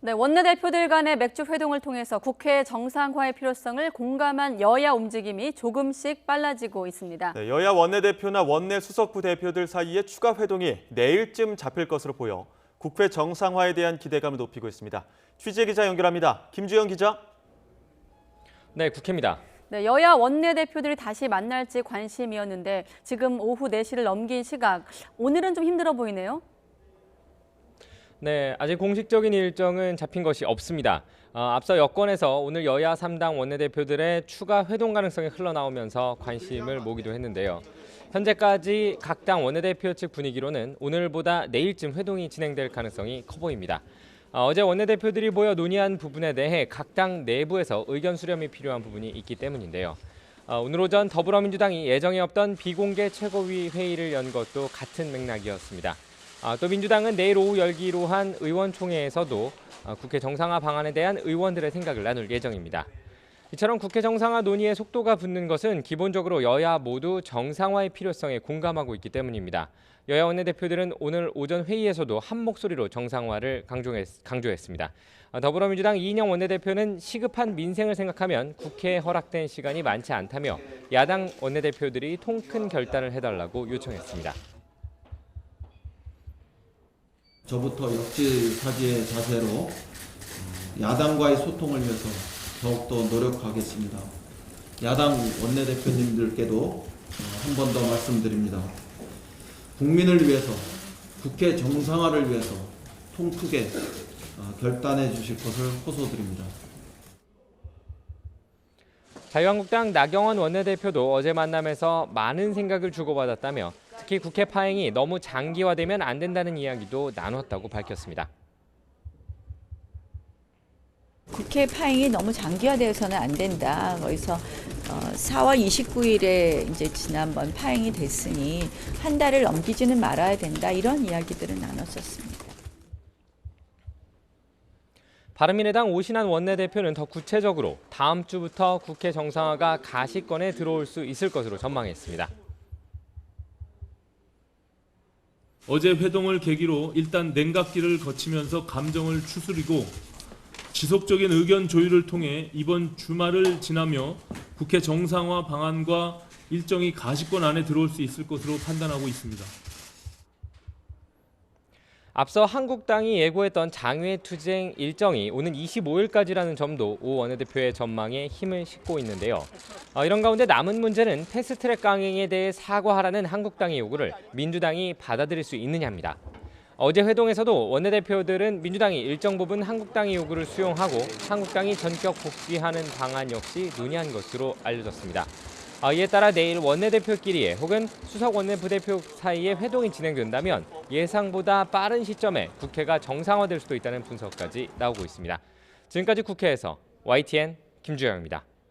네, 원내대표들 간의 맥주 회동을 통해서 국회 정상화의 필요성을 공감한 여야 움직임이 조금씩 빨라지고 있습니다. 네, 여야 원내대표나 원내 수석부 대표들 사이의 추가 회동이 내일쯤 잡힐 것으로 보여 국회 정상화에 대한 기대감을 높이고 있습니다. 취재 기자 연결합니다. 김주영 기자. 네, 국회입니다. 네, 여야 원내대표들이 다시 만날지 관심이었는데 지금 오후 4시를 넘긴 시각, 오늘은 좀 힘들어 보이네요. 네, 아직 공식적인 일정은 잡힌 것이 없습니다. 앞서 여권에서 오늘 여야 3당 원내대표들의 추가 회동 가능성이 흘러나오면서 관심을 모기도 했는데요. 현재까지 각 당 원내대표 측 분위기로는 오늘보다 내일쯤 회동이 진행될 가능성이 커 보입니다. 어제 원내대표들이 모여 논의한 부분에 대해 각 당 내부에서 의견 수렴이 필요한 부분이 있기 때문인데요. 오늘 오전 더불어민주당이 예정에 없던 비공개 최고위 회의를 연 것도 같은 맥락이었습니다. 또 민주당은 내일 오후 열기로 한 의원총회에서도 국회 정상화 방안에 대한 의원들의 생각을 나눌 예정입니다. 이처럼 국회 정상화 논의의 속도가 붙는 것은 기본적으로 여야 모두 정상화의 필요성에 공감하고 있기 때문입니다. 여야 원내대표들은 오늘 오전 회의에서도 한 목소리로 정상화를 강조했습니다. 더불어민주당 이인영 원내대표는 시급한 민생을 생각하면 국회에 허락된 시간이 많지 않다며 야당 원내대표들이 통큰 결단을 해달라고 요청했습니다. 저부터 역지사지의 자세로 야당과의 소통을 위해서 더욱더 노력하겠습니다. 야당 원내대표님들께도 한 번 더 말씀드립니다. 국민을 위해서, 국회 정상화를 위해서 통크게 결단해 주실 것을 호소드립니다. 자유한국당 나경원 원내대표도 어제 만남에서 많은 생각을 주고받았다며 특히 국회 파행이 너무 장기화되면 안 된다는 이야기도 나눴다고 밝혔습니다. 국회 파행이 너무 장기화되어서는 안 된다. 거기서 4월 29일에 이제 지난번 파행이 됐으니 한 달을 넘기지는 말아야 된다. 이런 이야기들을 나눴었습니다. 바른미래당 오신환 원내대표는 더 구체적으로 다음 주부터 국회 정상화가 가시권에 들어올 수 있을 것으로 전망했습니다. 어제 회동을 계기로 일단 냉각기를 거치면서 감정을 추스리고 지속적인 의견 조율을 통해 이번 주말을 지나며 국회 정상화 방안과 일정이 가시권 안에 들어올 수 있을 것으로 판단하고 있습니다. 앞서 한국당이 예고했던 장외 투쟁 일정이 오는 25일까지라는 점도 오 원내대표의 전망에 힘을 싣고 있는데요. 이런 가운데 남은 문제는 패스트트랙 강행에 대해 사과하라는 한국당의 요구를 민주당이 받아들일 수 있느냐입니다. 어제 회동에서도 원내대표들은 민주당이 일정 부분 한국당의 요구를 수용하고 한국당이 전격 복귀하는 방안 역시 논의한 것으로 알려졌습니다. 이에 따라 내일 원내대표끼리의 혹은 수석 원내부대표 사이의 회동이 진행된다면 예상보다 빠른 시점에 국회가 정상화될 수도 있다는 분석까지 나오고 있습니다. 지금까지 국회에서 YTN 김주영입니다.